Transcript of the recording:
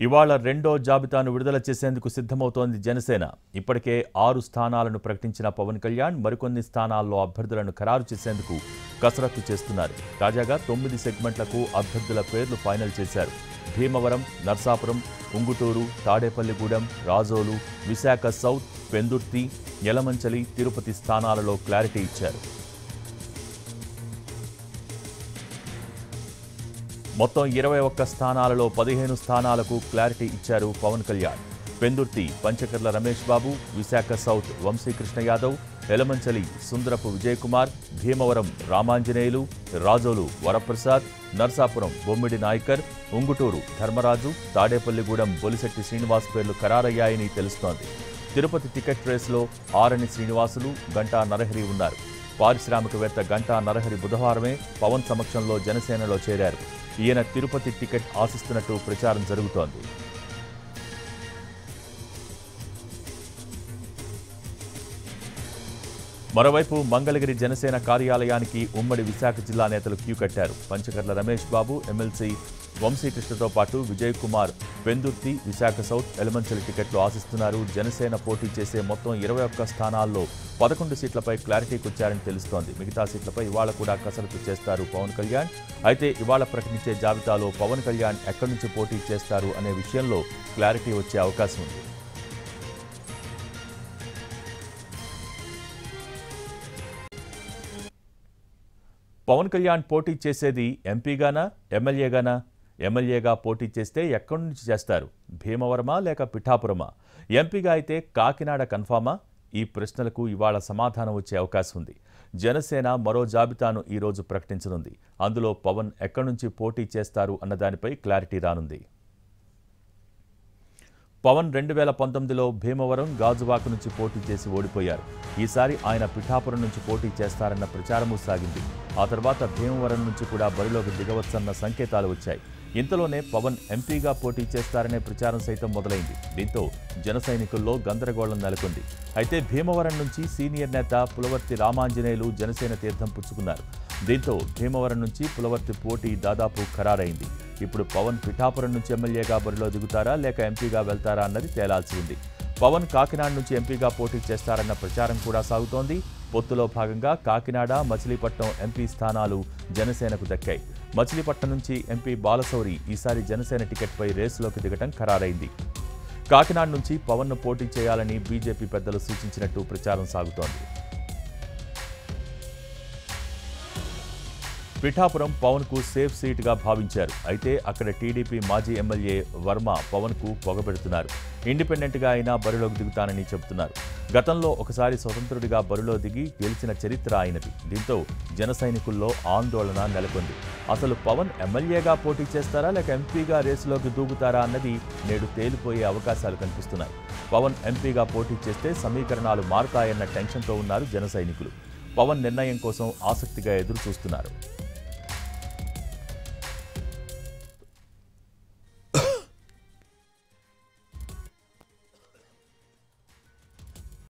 ఇవాళ రెండో జాబితాను విడుదల చేసేందుకు సిద్ధమవుతోంది జనసేన. ఇప్పటికే 6 స్థానాలను ప్రకటించిన పవన్ కళ్యాణ్ మరికొన్ని స్థానాల్లో అభ్యర్థులను ఖరారు చేసేందుకు కసరత్తు చేస్తున్నారు. తాజాగా 9 సెగ్మెంట్లకు అభ్యర్థుల పేర్లు ఫైనల్ చేశారు. భీమవరం, నర్సాపురం, ఉంగుటూరు, తాడేపల్లిగూడెం, రాజోలు, విశాఖ సౌత్, పెందుర్తి, యలమంచిలి, తిరుపతి స్థానాలలో క్లారిటీ ఇచ్చారు. మొత్తం 21 స్థానాలలో 15 స్థానాలకు క్లారిటీ ఇచ్చారు పవన్ కళ్యాణ్. పెందుర్తి పంచకర్ల రమేష్ బాబు, విశాఖ సౌత్ వంశీకృష్ణ యాదవ్, యలమంచిలి సుందరపు విజయకుమార్, భీమవరం రామాంజనేయులు, రాజోలు వరప్రసాద్, నర్సాపురం బొమ్మిడి నాయకర్, ఉంగుటూరు ధర్మరాజు, తాడేపల్లిగూడెం బొలిశెట్టి శ్రీనివాస్ పేర్లు ఖరారయ్యాయని తెలుస్తోంది. తిరుపతి టికెట్ రేసులో ఆరణి శ్రీనివాసులు, గంటా నరహరి ఉన్నారు. పారిశ్రామికవేత్త గంటా నరహరి బుధవారమే పవన్ సమక్షంలో జనసేనలో చేరారు. ఈయన తిరుపతి టికెట్ ఆశిస్తున్నట్టు ప్రచారం జరుగుతోంది. మరోవైపు మంగళగిరి జనసేన కార్యాలయానికి ఉమ్మడి విశాఖ జిల్లా నేతలు క్యూ కట్టారు. పంచకర్ల రమేష్ బాబు, ఎమ్మెల్సీ వంశీకృష్ణతో పాటు విజయ్ కుమార్ పెందుర్తి, విశాఖ సౌత్, యలమంచిలి టికెట్లు ఆశిస్తున్నారు. జనసేన పోటీ చేసే మొత్తం 21 స్థానాల్లో 11 సీట్లపై క్లారిటీకి వచ్చారని తెలుస్తోంది. మిగతా సీట్లపై ఇవాళ కూడా కసరత్తు చేస్తారు పవన్ కళ్యాణ్. అయితే ఇవాళ ప్రకటించే జాబితాలో పవన్ కళ్యాణ్ ఎక్కడి నుంచి పోటీ చేస్తారు అనే విషయంలో క్లారిటీ వచ్చే అవకాశం ఉంది. పవన్ కళ్యాణ్ పోటీ చేసేది ఎంపీగానా, ఎమ్మెల్యేగానా? ఎమ్మెల్యేగా పోటీ చేస్తే ఎక్కడి నుంచి చేస్తారు? భీమవరమా లేక పిఠాపురమా? ఎంపీగా అయితే కాకినాడ కన్ఫామా? ఈ ప్రశ్నలకు ఇవాళ సమాధానం వచ్చే అవకాశం ఉంది. జనసేన మరో జాబితాను ఈరోజు ప్రకటించనుంది. అందులో పవన్ ఎక్కడి నుంచి పోటీ చేస్తారు అన్నదానిపై క్లారిటీ రానుంది. పవన్ 2019లో భీమవరం, గాజువాక నుంచి పోటీ చేసి ఓడిపోయారు. ఈసారి ఆయన పిఠాపురం నుంచి పోటీ చేస్తారన్న ప్రచారమూ సాగింది. ఆ తర్వాత భీమవరం నుంచి కూడా బరిలోకి దిగవచ్చన్న సంకేతాలు వచ్చాయి. ఇంతలోనే పవన్ ఎంపీగా పోటీ చేస్తారనే ప్రచారం సైతం మొదలైంది. దీంతో జన సైనికుల్లో గందరగోళం నెలకొంది. అయితే భీమవరం నుంచి సీనియర్ నేత పులవర్తి రామాంజనేయులు జనసేన తీర్థం పుచ్చుకున్నారు. దీంతో భీమవరం నుంచి పులవర్తి పోటీ దాదాపు ఖరారైంది. ఇప్పుడు పవన్ పిఠాపురం నుంచి ఎమ్మెల్యేగా బరిలో దిగుతారా లేక ఎంపీగా వెళ్తారా అన్నది తేలాల్సి ఉంది. పవన్ కాకినాడ నుంచి ఎంపీగా పోటీ చేస్తారన్న ప్రచారం కూడా సాగుతోంది. పొత్తులో భాగంగా కాకినాడ, మచిలీపట్నం ఎంపీ స్థానాలు జనసేనకు దక్కాయి. మచిలీపట్నం నుంచి ఎంపీ బాలశౌరి ఈసారి జనసేన టికెట్పై రేసులోకి దిగటం ఖరారైంది. కాకినాడ నుంచి పవన్ను పోటీ చేయాలని బీజేపీ పెద్దలు సూచించినట్టు ప్రచారం సాగుతోంది. పిఠాపురం పవన్కు సేఫ్ సీట్గా భావించారు. అయితే అక్కడ టీడీపీ మాజీ ఎమ్మెల్యే వర్మ పవన్కు పొగబెడుతున్నారు. ఇండిపెండెంట్గా అయినా బరిలోకి దిగుతానని చెబుతున్నారు. గతంలో ఒకసారి స్వతంత్రుడిగా బరిలో దిగి గెలిచిన చరిత్ర ఆయనది. దీంతో జన సైనికుల్లో ఆందోళన నెలకొంది. అసలు పవన్ ఎమ్మెల్యేగా పోటీ చేస్తారా లేక ఎంపీగా రేసులోకి దూకుతారా అన్నది నేడు తేలిపోయే అవకాశాలు కనిపిస్తున్నాయి. పవన్ ఎంపీగా పోటీ చేస్తే సమీకరణాలు మారతాయన్న టెన్షన్తో ఉన్నారు జన సైనికులు. పవన్ నిర్ణయం కోసం ఆసక్తిగా ఎదురు చూస్తున్నారు.